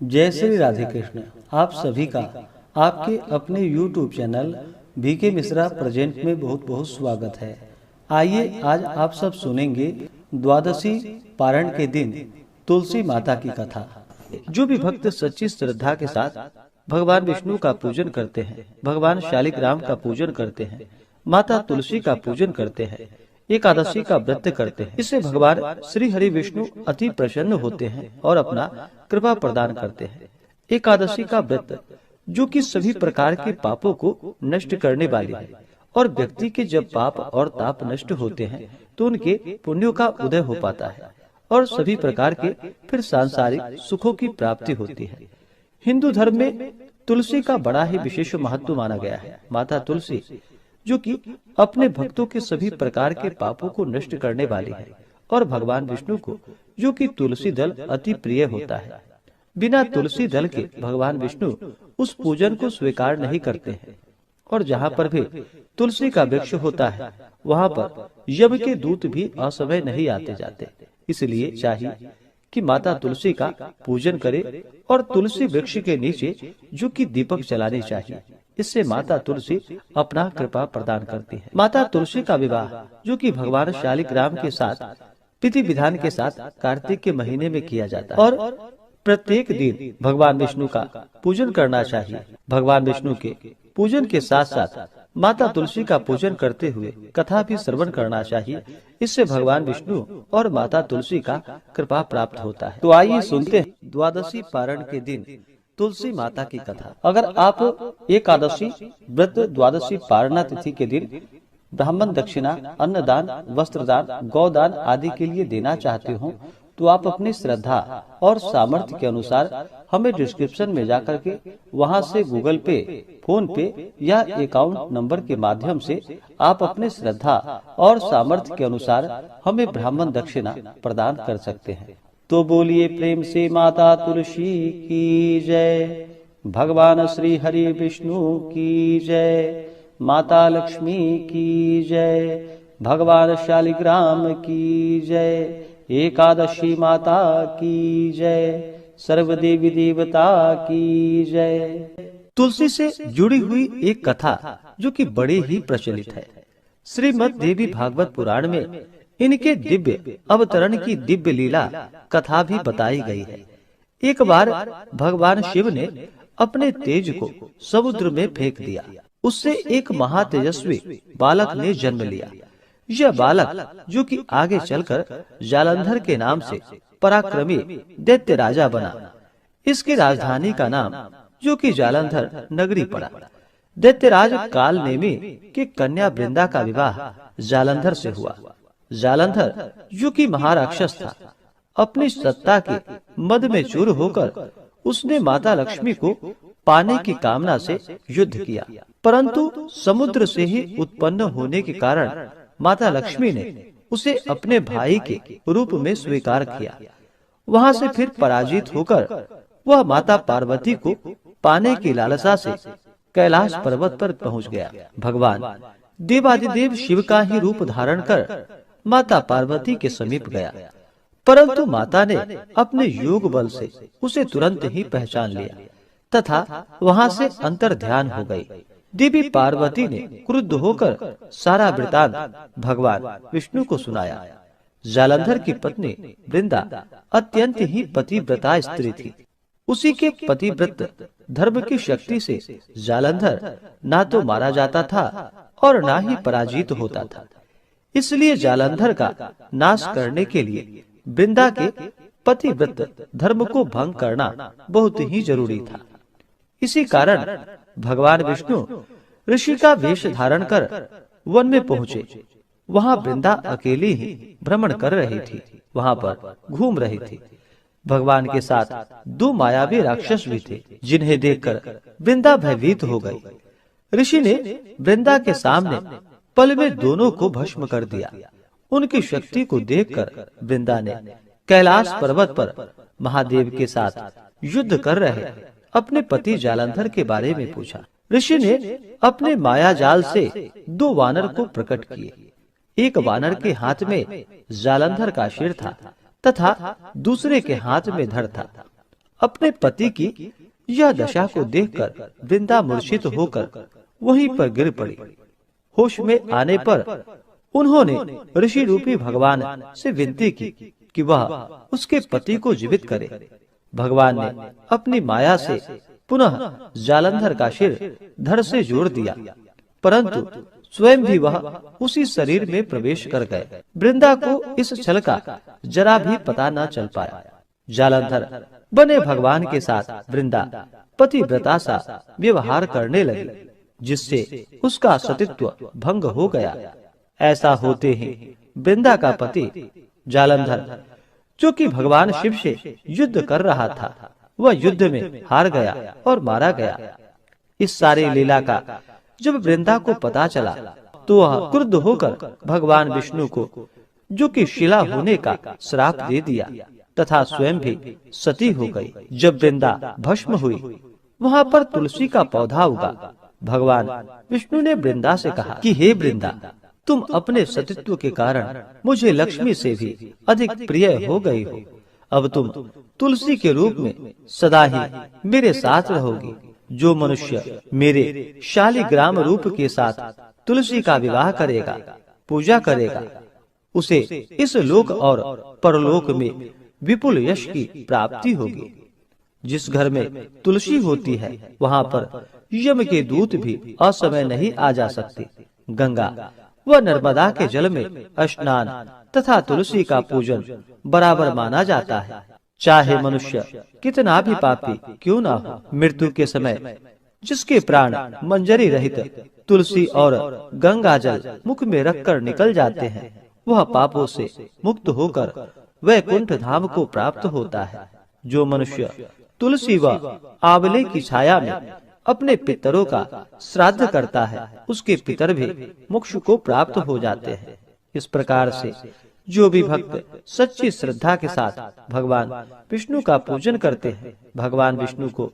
जय श्री राधे कृष्ण। आप सभी का आपके अपने YouTube channel BK Mishra present में बहुत बहुत स्वागत है। आइए आज आप सब सुनेंगे द्वादशी पारण के दिन तुलसी माता की कथा। जो भी भक्त सच्ची श्रद्धा के साथ भगवान विष्णु का पूजन करते हैं, भगवान शालिग्राम का पूजन करते हैं, माता तुलसी का पूजन करते हैं, एकादशी का व्रत करते हैं, इससे भगवान श्री हरि विष्णु अति प्रसन्न होते हैं और अपना कृपा प्रदान करते हैं। एकादशी का व्रत जो कि सभी प्रकार के पापों को नष्ट करने वाली है और व्यक्ति के जब पाप और ताप नष्ट होते हैं तो उनके पुण्यों का उदय हो पाता है और सभी प्रकार के फिर सांसारिक सुखों की प्राप्ति होती है। हिंदू धर्म में तुलसी का बड़ा ही विशेष महत्व माना गया है। माता तुलसी जो कि अपने भक्तों के सभी प्रकार के पापों को नष्ट करने वाली है और भगवान विष्णु को जो कि तुलसी दल अति प्रिय होता है। बिना तुलसी दल के भगवान विष्णु उस पूजन को स्वीकार नहीं करते हैं और जहाँ पर भी तुलसी का वृक्ष होता है वहाँ पर यम के दूत भी असमय नहीं आते जाते। इसलिए चाहिए कि माता तुलसी का पूजन करे और तुलसी वृक्ष के नीचे जो कि दीपक जलाने चाहिए। इससे माता तुलसी अपना कृपा प्रदान करती है। माता तुलसी का विवाह जो कि भगवान शालिग्राम के साथ विधि विधान के साथ कार्तिक के महीने में किया जाता है और प्रत्येक दिन भगवान विष्णु का पूजन करना चाहिए। भगवान विष्णु के पूजन के साथ साथ माता तुलसी का पूजन करते हुए कथा भी श्रवण करना चाहिए। इससे भगवान विष्णु और माता तुलसी का कृपा प्राप्त होता है। तो आइए सुनते हैं द्वादशी पारण के दिन तुलसी माता की कथा। अगर आप एकादशी व्रत द्वादशी पारणा तिथि के दिन ब्राह्मण दक्षिणा, अन्नदान, वस्त्रदान, गौदान आदि के लिए देना चाहते हो तो आप अपनी श्रद्धा और सामर्थ्य के अनुसार हमें डिस्क्रिप्शन में जाकर के वहां से गूगल पे, फोन पे या अकाउंट नंबर के माध्यम से आप अपने श्रद्धा और सामर्थ्य के अनुसार हमें ब्राह्मण दक्षिणा प्रदान कर सकते हैं। तो बोलिए प्रेम से माता तुलसी की जय, भगवान श्री हरि विष्णु की जय, माता लक्ष्मी की जय, भगवान शालिग्राम की जय, एकादशी माता की जय, सर्व देवी देवता की जय। तुलसी से जुड़ी हुई एक कथा जो कि बड़ी ही प्रचलित है। श्रीमद् देवी भागवत पुराण में इनके दिव्य अवतरण की दिव्य लीला कथा भी बताई गई है। एक बार भगवान शिव ने अपने तेज को समुद्र में फेंक दिया। उससे एक महातेजस्वी बालक ने जन्म लिया। यह बालक जो कि आगे चलकर जालंधर के नाम से पराक्रमी दैत्य राजा बना। इसकी राजधानी का नाम जो कि जालंधर नगरी पड़ा। दैत्यराज काल नेमी की कन्या वृंदा का विवाह जालंधर से हुआ। जालंधर जो कि महाराक्षस था, अपनी सत्ता के मद में चूर होकर उसने माता लक्ष्मी को पाने की कामना से युद्ध किया, परंतु समुद्र से ही उत्पन्न होने के कारण माता लक्ष्मी ने उसे अपने भाई के रूप में स्वीकार किया। वहां से फिर पराजित होकर वह माता पार्वती को पाने की लालसा से कैलाश पर्वत पर पहुंच गया। भगवान देवादिदेव शिव का ही रूप धारण कर माता पार्वती के समीप गया, परंतु माता ने अपने योग बल से उसे तुरंत ही पहचान लिया तथा वहां से अंतर ध्यान हो गई। देवी पार्वती ने क्रुद्ध होकर सारा वृतांत भगवान विष्णु को सुनाया। जालंधर की पत्नी वृंदा अत्यंत ही पतिव्रता स्त्री थी। उसी के पतिव्रत धर्म की शक्ति से जालंधर ना तो मारा जाता था और ना ही पराजित होता था। इसलिए जालंधर का नाश करने के लिए वृंदा के पतिव्रत धर्म को भंग करना बहुत ही जरूरी था। इसी कारण भगवान विष्णु ऋषि का वेश धारण कर वन में पहुँचे। वहाँ वृंदा अकेली ही भ्रमण कर रही थी, वहाँ पर घूम रही थी। भगवान के साथ दो मायावी राक्षस भी थे, जिन्हें देखकर वृंदा भयभीत हो गई। ऋषि ने वृंदा के सामने पल में दोनों को भस्म कर दिया। उनकी शक्ति को देखकर वृंदा ने कैलाश पर्वत पर महादेव के साथ युद्ध कर रहे अपने पति जालंधर के बारे में पूछा। ऋषि ने अपने माया जाल से दो वानर को प्रकट किए। एक वानर के हाथ में जालंधर का सिर था तथा दूसरे के हाथ में धड़ था। अपने पति की यह दशा को देखकर वृंदा मूर्छित होकर वहीं पर गिर पड़ी। होश में आने पर उन्होंने ऋषि रूपी भगवान से विनती की कि वह उसके पति को जीवित करे। भगवान ने अपनी माया से पुनः जालंधर का सिर धड़ से जोड़ दिया, परंतु स्वयं भी वह उसी शरीर में प्रवेश कर गए। वृंदा को इस छल का जरा भी पता न चल पाया। जालंधर बने भगवान के साथ वृंदा पतिव्रता सा व्यवहार करने लगी, जिससे उसका सतीत्व भंग हो गया। ऐसा होते ही वृंदा का पति जालंधर, जो कि भगवान शिव से युद्ध कर रहा था, वह युद्ध में हार गया और मारा गया। इस सारी लीला का जब वृंदा को पता चला तो वह क्रुद्ध होकर भगवान विष्णु को, जो कि शिला होने का श्राप दे दिया तथा स्वयं भी सती हो गई। जब वृंदा भस्म हुई, वहाँ पर तुलसी का पौधा उगा। भगवान विष्णु ने वृंदा से कहा कि हे वृंदा, तुम अपने सतीत्व के कारण मुझे लक्ष्मी से भी अधिक प्रिय हो गई हो। अब तुम तुलसी के रूप में सदा ही मेरे साथ रहोगी। जो मनुष्य मेरे शालिग्राम रूप के साथ तुलसी का विवाह करेगा, पूजा करेगा, उसे इस लोक और परलोक में विपुल यश की प्राप्ति होगी। जिस घर में तुलसी होती है, वहाँ पर यम के दूत भी असमय नहीं आ जा सकते। गंगा व नर्मदा के जल में स्नान तथा तुलसी का पूजन बराबर माना जाता है। चाहे मनुष्य कितना भी पापी क्यों ना हो, मृत्यु के समय जिसके प्राण मंजरी रहित तुलसी और गंगा जल मुख में रखकर निकल जाते हैं, वह पापों से मुक्त होकर वैकुंठ धाम को प्राप्त होता है। जो मनुष्य तुलसी व आंवले की छाया में अपने पितरों का श्राद्ध करता है, उसके पितर भी मोक्ष को प्राप्त हो जाते हैं। इस प्रकार से जो भी भक्त सच्ची श्रद्धा के साथ भगवान विष्णु का पूजन करते हैं, भगवान विष्णु को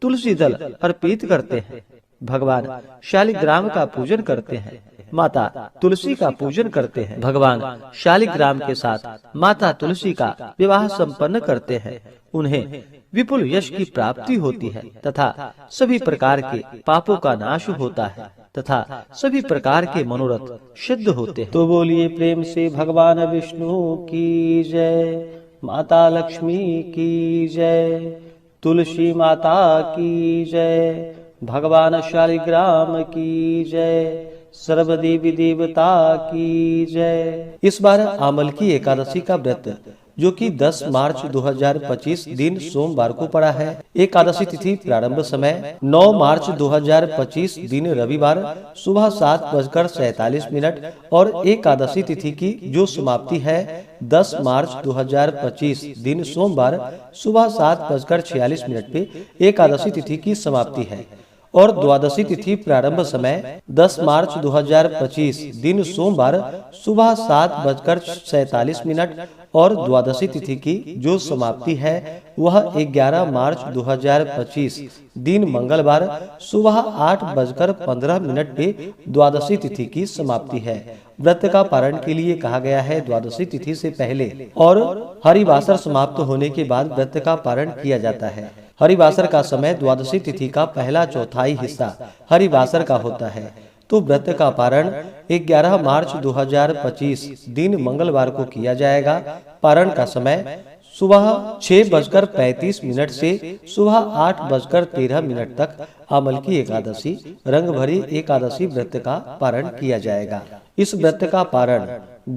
तुलसी दल अर्पित करते हैं, भगवान शालिग्राम का पूजन करते हैं, माता तुलसी का पूजन करते हैं, भगवान शालिग्राम के साथ माता तुलसी का विवाह संपन्न करते हैं, उन्हें विपुल यश की प्राप्ति होती है तथा सभी प्रकार के पापों का नाश होता है तथा सभी प्रकार के मनोरथ सिद्ध होते हैं। तो बोलिए प्रेम से भगवान विष्णु की जय, माता लक्ष्मी की जय, तुलसी माता की जय, भगवान शालिग्राम की जय, सर्व देवी देवता की जय। इस बार आमल की एकादशी का व्रत, जो कि 10 मार्च 2025 दिन सोमवार को पड़ा है। एकादशी तिथि प्रारंभ समय 9 मार्च 2025 दिन रविवार सुबह 7:47 और एकादशी तिथि की जो समाप्ति है 10 मार्च 2025 दिन सोमवार सुबह 7:46 पे एकादशी तिथि की समाप्ति है। और द्वादशी तिथि प्रारंभ समय 10 मार्च 2025 दिन सोमवार सुबह 7:47 और द्वादशी तिथि की जो समाप्ति है वह 11 मार्च 2025 दिन मंगलवार सुबह 8:15 पे द्वादशी तिथि की समाप्ति है। व्रत का पारण के लिए कहा गया है द्वादशी तिथि से पहले और हरिवासर समाप्त होने के बाद व्रत का पारण किया जाता है। हरिवासर का समय द्वादशी तिथि का पहला चौथाई हिस्सा हरिवासर का होता है। तो व्रत का पारण 11 मार्च 2025 दिन मंगलवार को किया जाएगा। पारण का समय सुबह 6:35 से सुबह 8:13 तक आमल की एकादशी रंग भरी एकादशी व्रत का पारण किया जाएगा। इस व्रत का पारण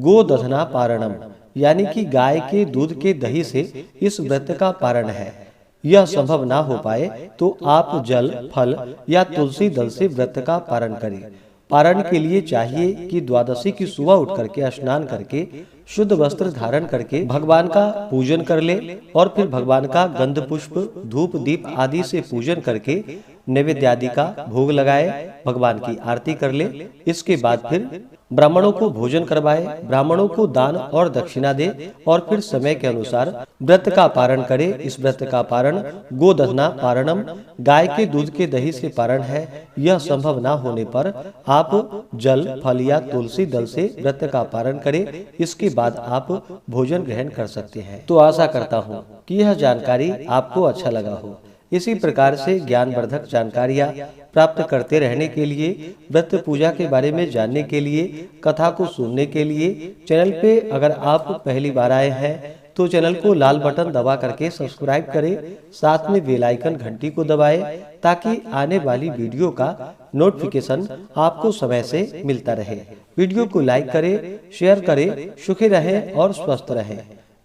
गोदधना पारणम यानी कि गाय के दूध के दही से इस व्रत का पारण है। यह संभव ना हो पाए तो आप जल फल या तुलसी दल से व्रत का पारण करें। पारण के लिए चाहिए कि द्वादशी की सुबह उठ करके स्नान करके शुद्ध वस्त्र धारण करके भगवान का पूजन कर ले और फिर भगवान का गंध पुष्प धूप दीप आदि से पूजन करके नैवेद्य आदि का भोग लगाए, भगवान की आरती कर ले। इसके बाद फिर ब्राह्मणों को भोजन करवाए, ब्राह्मणों को दान और दक्षिणा दे और फिर समय के अनुसार व्रत का पारण करे। इस व्रत का पारण गोदधना पारणम, गाय के दूध के दही से पारण है। यह संभव ना होने पर आप जल, फल या तुलसी दल से व्रत का पारण करें। इसके बाद आप भोजन ग्रहण कर सकते हैं। तो आशा करता हूँ कि यह जानकारी आपको अच्छा लगा हो। इसी प्रकार से ज्ञानवर्धक जानकारियाँ प्राप्त करते रहने के लिए, व्रत पूजा के बारे में जानने के लिए, कथा को सुनने के लिए चैनल पे अगर आप पहली बार आए हैं तो चैनल को लाल बटन दबा करके सब्सक्राइब करें। साथ में बेल आइकन घंटी को दबाएं ताकि आने वाली वीडियो का नोटिफिकेशन आपको समय से मिलता रहे। वीडियो को लाइक करें, शेयर करें। सुखी रहें और स्वस्थ रहें।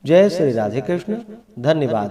जय श्री राधे कृष्ण। धन्यवाद।